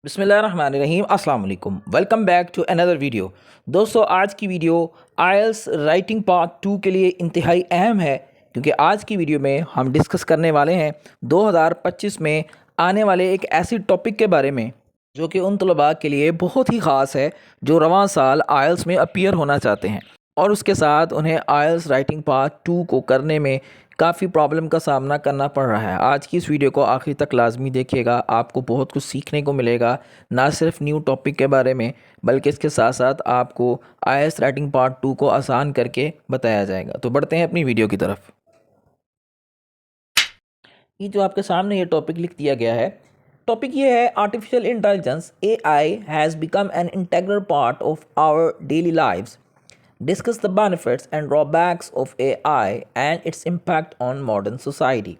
بسم اللہ الرحمن الرحیم، السلام علیکم، ویلکم بیک ٹو اندر ویڈیو۔ دوستو آج کی ویڈیو آئلس رائٹنگ پارٹ 2 کے لیے انتہائی اہم ہے، کیونکہ آج کی ویڈیو میں ہم ڈسکس کرنے والے ہیں 2025 میں آنے والے ایک ایسی ٹاپک کے بارے میں جو کہ ان طلباء کے لیے بہت ہی خاص ہے جو رواں سال آئلس میں اپیئر ہونا چاہتے ہیں، اور اس کے ساتھ انہیں آئلس رائٹنگ پارٹ 2 کو کرنے میں کافی پرابلم کا سامنا کرنا پڑ رہا ہے۔ آج کی اس ویڈیو کو آخر تک لازمی دیکھیے گا، آپ کو بہت کچھ سیکھنے کو ملے گا، نہ صرف نیو ٹاپک کے بارے میں بلکہ اس کے ساتھ ساتھ آپ کو آئلس رائٹنگ پارٹ 2 کو آسان کر کے بتایا جائے گا۔ تو بڑھتے ہیں اپنی ویڈیو کی طرف۔ یہ جو آپ کے سامنے یہ ٹاپک لکھ دیا گیا ہے، ٹاپک یہ ہے artificial intelligence AI has become an integral part of our daily lives. Discuss the benefits and drawbacks of AI and its impact on modern society.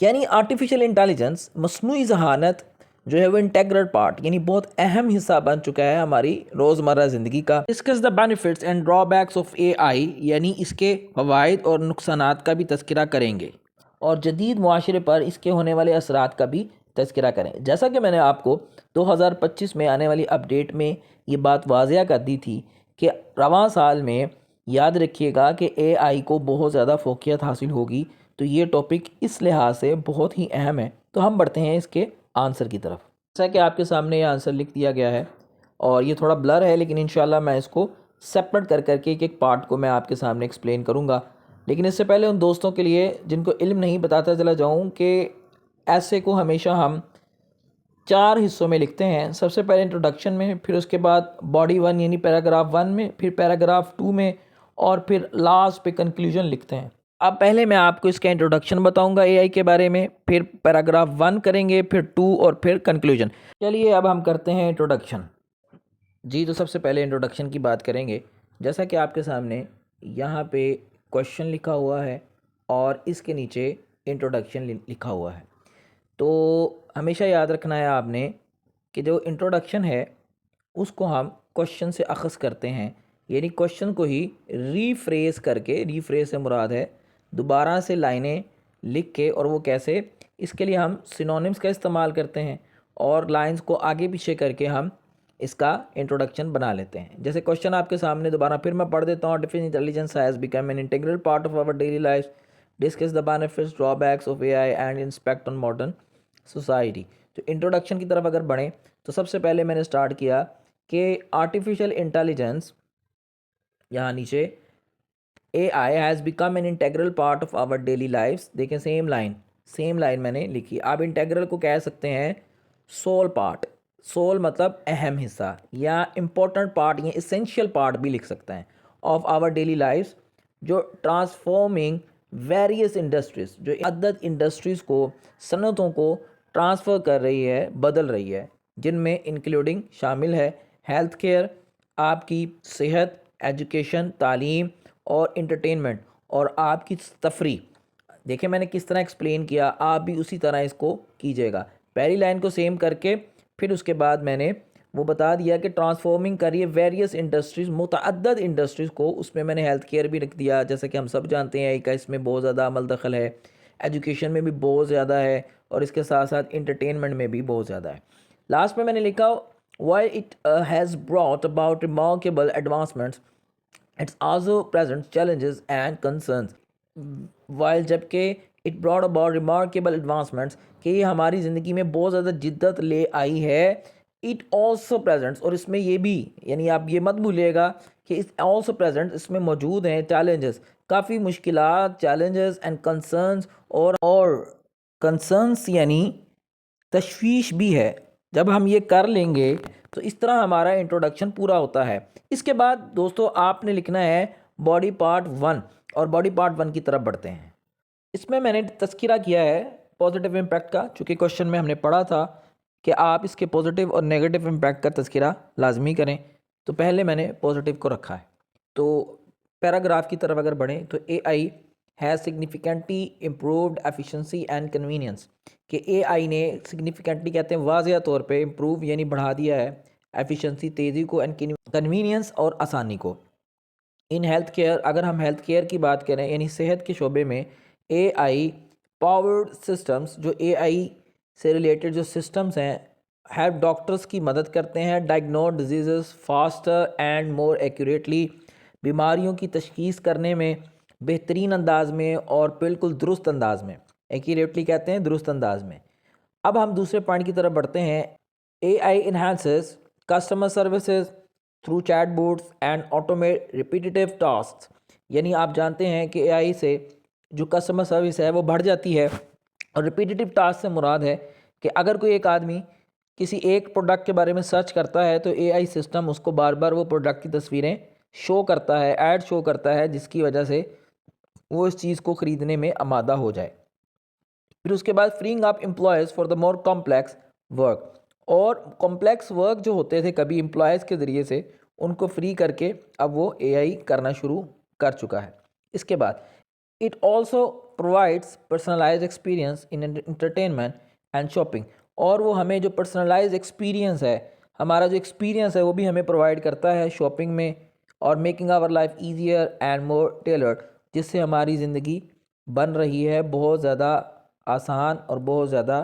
یعنی آرٹیفیشل انٹیلیجنس مصنوعی ذہانت جو ہے وہ انٹیگرل پارٹ یعنی بہت اہم حصہ بن چکا ہے ہماری روزمرہ زندگی کا۔ Discuss the benefits and drawbacks of AI یعنی اس کے فوائد اور نقصانات کا بھی تذکرہ کریں گے، اور جدید معاشرے پر اس کے ہونے والے اثرات کا بھی تذکرہ کریں۔ جیسا کہ میں نے آپ کو 2025 میں آنے والی اپڈیٹ میں یہ بات واضح کر دی تھی کہ رواں سال میں یاد رکھیے گا کہ AI کو بہت زیادہ فوقیت حاصل ہوگی، تو یہ ٹاپک اس لحاظ سے بہت ہی اہم ہے۔ تو ہم بڑھتے ہیں اس کے آنسر کی طرف۔ جیسا کہ آپ کے سامنے یہ آنسر لکھ دیا گیا ہے، اور یہ تھوڑا بلر ہے لیکن انشاءاللہ میں اس کو سیپریٹ کر کے ایک پارٹ کو میں آپ کے سامنے ایکسپلین کروں گا۔ لیکن اس سے پہلے ان دوستوں کے لیے جن کو علم نہیں بتاتا چلا جاؤں کہ ایسے کو ہمیشہ ہم 4 حصوں میں لکھتے ہیں۔ سب سے پہلے انٹروڈکشن میں، پھر اس کے بعد باڈی 1 یعنی پیراگراف 1 میں، پھر پیراگراف 2 میں، اور پھر لاسٹ پہ کنکلوژن لکھتے ہیں۔ اب پہلے میں آپ کو اس کا انٹروڈکشن بتاؤں گا AI کے بارے میں، پھر پیراگراف 1 کریں گے، پھر 2 اور پھر کنکلوژن۔ چلیے اب ہم کرتے ہیں انٹروڈکشن۔ جی تو سب سے پہلے انٹروڈکشن کی بات کریں گے۔ جیسا کہ آپ کے سامنے یہاں پہ کوشچن لکھا ہوا ہے اور اس کے نیچے انٹروڈکشن لکھا ہوا ہے، تو ہمیشہ یاد رکھنا ہے آپ نے کہ جو انٹروڈکشن ہے اس کو ہم کوشچن سے اخذ کرتے ہیں، یعنی کوشچن کو ہی ری فریز کر کے، ری فریز سے مراد ہے دوبارہ سے لائنیں لکھ کے، اور وہ کیسے، اس کے لیے ہم سینونیمز کا استعمال کرتے ہیں اور لائنز کو آگے پیچھے کر کے ہم اس کا انٹروڈکشن بنا لیتے ہیں۔ جیسے کوشچن آپ کے سامنے دوبارہ پھر میں پڑھ دیتا ہوں۔ Artificial intelligence has become an integral part of our daily life, discuss the benefits drawbacks of AI and inspect on modern society. تو انٹروڈکشن کی طرف اگر بڑھیں تو سب سے پہلے میں نے سٹارٹ کیا کہ آرٹیفیشل انٹیلیجنس، یہاں نیچے AI has become an integral part of our daily lives۔ دیکھیں سیم لائن میں نے لکھی۔ آپ انٹیگرل کو کہہ سکتے ہیں سول پارٹ، سول مطلب اہم حصہ، یا امپورٹنٹ پارٹ یا اسینشیل پارٹ بھی لکھ سکتے ہیں آف آور ڈیلی لائفس، جو ٹرانسفارمنگ ویریس انڈسٹریز، جو عدد انڈسٹریز کو، صنعتوں کو ٹرانسفر کر رہی ہے، بدل رہی ہے، جن میں انکلوڈنگ شامل ہے ہیلتھ کیئر، آپ کی صحت، ایجوکیشن تعلیم، اور انٹرٹینمنٹ، اور آپ کی تفریح۔ دیکھیں میں نے کس طرح ایکسپلین کیا، آپ بھی اسی طرح اس کو کیجیے گا۔ پہلی لائن کو سیم کر کے پھر اس کے بعد میں نے وہ بتا دیا کہ ٹرانسفارمنگ کریے ویریس انڈسٹریز، متعدد انڈسٹریز کو، اس میں نے ہیلتھ کیئر بھی رکھ دیا، جیسا کہ ہم سب جانتے ہیں کہ اس میں بہت زیادہ عمل دخل ہے، ایجوکیشن میں بھی بہت زیادہ ہے، اور اس کے ساتھ ساتھ انٹرٹینمنٹ میں بھی بہت زیادہ ہے۔ لاسٹ میں نے لکھا while it has brought about remarkable advancements, it's also present challenges and concerns. while جبکہ it brought about remarkable advancements کہ یہ ہماری زندگی میں بہت زیادہ جدت لے آئی ہے، it also presents، اور اس میں یہ بھی، یعنی آپ یہ مت بھولیے گا کہ it also presents، اس میں موجود ہیں challenges، کافی مشکلات، challenges and concerns، اور concerns یعنی تشویش بھی ہے۔ جب ہم یہ کر لیں گے تو اس طرح ہمارا انٹروڈکشن پورا ہوتا ہے۔ اس کے بعد دوستو آپ نے لکھنا ہے باڈی پارٹ 1، اور باڈی پارٹ 1 کی طرف بڑھتے ہیں۔ اس میں نے تذکرہ کیا ہے پازیٹیو امپیکٹ کا، چونکہ کوشچن میں ہم نے پڑھا تھا کہ آپ اس کے پازیٹیو اور نیگیٹو امپیکٹ کا تذکرہ لازمی کریں، تو پہلے میں نے پازیٹیو کو رکھا ہے۔ تو پیراگراف کی طرف اگر بڑھیں تو AI has significantly improved efficiency and convenience، کہ AI نے significantly کہتے ہیں واضح طور پہ امپروو یعنی بڑھا دیا ہے ایفیشنسی، تیزی کو، اینڈ کنوینئنس اور آسانی کو۔ ان ہیلتھ کیئر، اگر ہم ہیلتھ کیئر کی بات کریں یعنی صحت کے شعبے میں، AI پاورڈ سسٹمز، جو AI سے ریلیٹڈ جو سسٹمز ہیں، ہیلپ ڈاکٹرس کی مدد کرتے ہیں diagnose diseases faster and more accurately, بیماریوں کی تشخیص کرنے میں بہترین انداز میں اور بالکل درست انداز میں، ایکوریٹلی کہتے ہیں درست انداز میں۔ اب ہم دوسرے پوائنٹ کی طرف بڑھتے ہیں۔ A I enhances customer services through chat bots and automate repetitive tasks, یعنی آپ جانتے ہیں کہ اے آئی سے جو کسٹمر سروس ہے وہ بڑھ جاتی ہے، اور ریپیٹیو ٹاسک سے مراد ہے کہ اگر کوئی ایک آدمی کسی ایک پروڈکٹ کے بارے میں سرچ کرتا ہے تو اے آئی سسٹم اس کو بار بار وہ پروڈکٹ کی تصویریں شو کرتا ہے، ایڈ شو کرتا ہے، جس کی وجہ سے وہ اس چیز کو خریدنے میں آمادہ ہو جائے۔ پھر اس کے بعد freeing up employees for the more complex work, اور کمپلیکس ورک جو ہوتے تھے کبھی امپلائیز کے ذریعے سے، ان کو فری کر کے اب وہ اے آئی کرنا شروع کر چکا ہے۔ اس کے بعد it also provides personalize experience in entertainment and shopping, اور وہ ہمیں جو پرسنلائز ایکسپیرینس ہے، ہمارا جو ایکسپیرینس ہے وہ بھی ہمیں پرووائڈ کرتا ہے شاپنگ میں، اور making our life easier and more tailored, جس سے ہماری زندگی بن رہی ہے بہت زیادہ آسان اور بہت زیادہ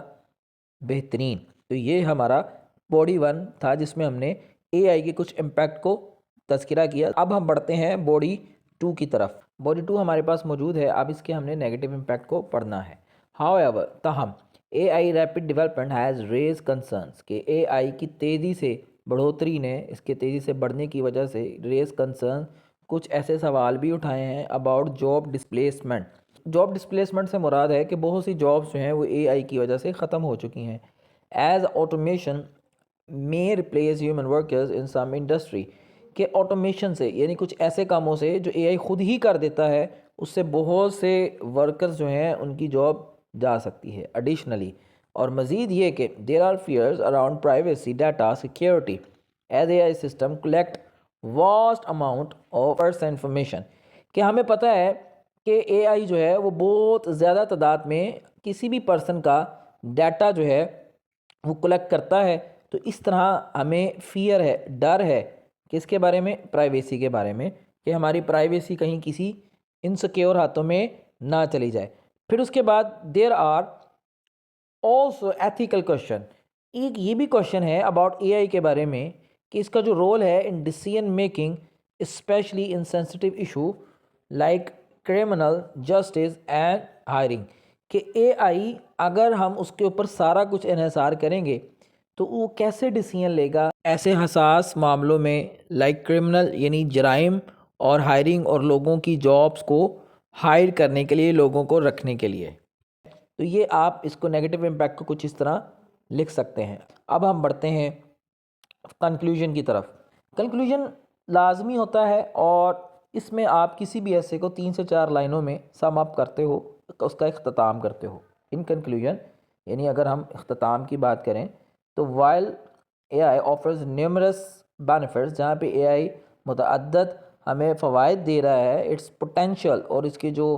بہترین۔ تو یہ ہمارا باڈی 1 تھا جس میں ہم نے اے آئی کے کچھ امپیکٹ کو تذکرہ کیا۔ اب ہم بڑھتے ہیں باڈی 2 کی طرف۔ باڈی 2 ہمارے پاس موجود ہے، اب اس کے ہم نے نیگیٹو امپیکٹ کو پڑھنا ہے۔ ہاؤ ایور، تاہم A I rapid development has raise concerns, کہ اے آئی کی تیزی سے بڑھوتری نے، اس کے تیزی سے بڑھنے کی وجہ سے ریز کنسرن، کچھ ایسے سوال بھی اٹھائے ہیں about job displacement. Job displacement سے مراد ہے کہ بہت سی جابس جو ہیں وہ اے آئی کی وجہ سے ختم ہو چکی ہیں۔ As automation may replace human workers in some industry، کہ آٹومیشن سے یعنی کچھ ایسے کاموں سے جو اے آئی خود ہی کر دیتا ہے، اس سے بہت سے ورکرز جو ہیں ان کی جاب جا سکتی ہے۔ ایڈیشنلی، اور مزید یہ کہ there are fears around privacy data security as AI system collect vast amount of personal information، کہ ہمیں پتہ ہے کہ اے آئی جو ہے وہ بہت زیادہ تعداد میں کسی بھی پرسن کا ڈیٹا جو ہے وہ کلیکٹ کرتا ہے، تو اس طرح ہمیں فیئر ہے، ڈر ہے، کس کے بارے میں؟ پرائیویسی کے بارے میں، کہ ہماری پرائیویسی کہیں کسی انسیکیور ہاتھوں میں نہ چلی جائے۔ پھر اس کے بعد there are also ethical question, ایک یہ بھی کوشچن ہے اباؤٹ اے آئی کے بارے میں کہ اس کا جو رول ہے in decision making especially in sensitive issue like criminal justice and hiring, کہ اے آئی اگر ہم اس کے اوپر سارا کچھ انحصار کریں گے تو وہ کیسے ڈیسیژن لے گا ایسے حساس معاملوں میں، لائک کرمنل یعنی جرائم، اور ہائرنگ اور لوگوں کی جابس کو ہائر کرنے کے لیے، لوگوں کو رکھنے کے لیے۔ تو یہ آپ اس کو نیگیٹو امپیکٹ کو کچھ اس طرح لکھ سکتے ہیں۔ اب ہم بڑھتے ہیں کنکلوژن کی طرف۔ کنکلوژن لازمی ہوتا ہے، اور اس میں آپ کسی بھی ایسے کو 3 سے 4 لائنوں میں سم اپ کرتے ہو، اس کا اختتام کرتے ہو۔ ان کنکلوژن یعنی اگر ہم اختتام کی بات کریں تو وائل اے آئی آفرز نیومرس بینیفٹس، جہاں پہ اے آئی متعدد ہمیں فوائد دے رہا ہے، اٹس پوٹینشیل، اور اس کے جو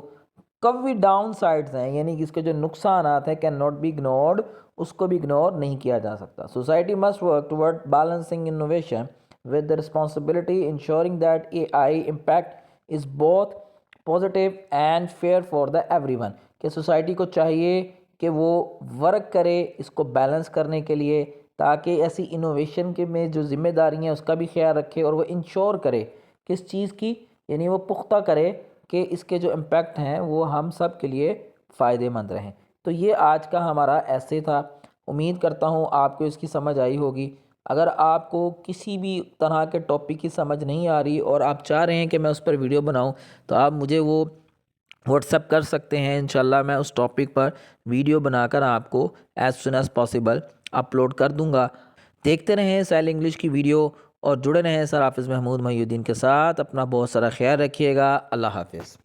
قوی ڈاؤن سائڈز ہیں یعنی کہ اس کے جو نقصانات ہیں، کین ناٹ بی اگنورڈ، اس کو بھی اگنور نہیں کیا جا سکتا۔ Society must work toward balancing innovation with the responsibility ensuring that A I impact is both positive and fair for the everyone, کہ سوسائٹی کو چاہیے کہ وہ ورک کرے اس کو بیلنس کرنے کے لیے، تاکہ ایسی انوویشن کے میں جو ذمہ داریاں ہیں اس کا بھی خیال رکھے، اور وہ انشور کرے کس چیز کی، یعنی وہ پختہ کرے کہ اس کے جو امپیکٹ ہیں وہ ہم سب کے لیے فائدہ مند رہیں۔ تو یہ آج کا ہمارا ایسے تھا، امید کرتا ہوں آپ کو اس کی سمجھ آئی ہوگی۔ اگر آپ کو کسی بھی طرح کے ٹاپک کی سمجھ نہیں آ رہی اور آپ چاہ رہے ہیں کہ میں اس پر ویڈیو بناؤں، تو آپ مجھے وہ واٹس ایپ کر سکتے ہیں، انشاءاللہ میں اس ٹاپک پر ویڈیو بنا کر آپ کو as soon as possible upload کر دوں گا۔ دیکھتے رہیں سیل انگلش کی ویڈیو، اور جڑے رہیں سر حافظ محمود محی الدین کے ساتھ۔ اپنا بہت سارا خیال رکھیے گا۔ اللہ حافظ۔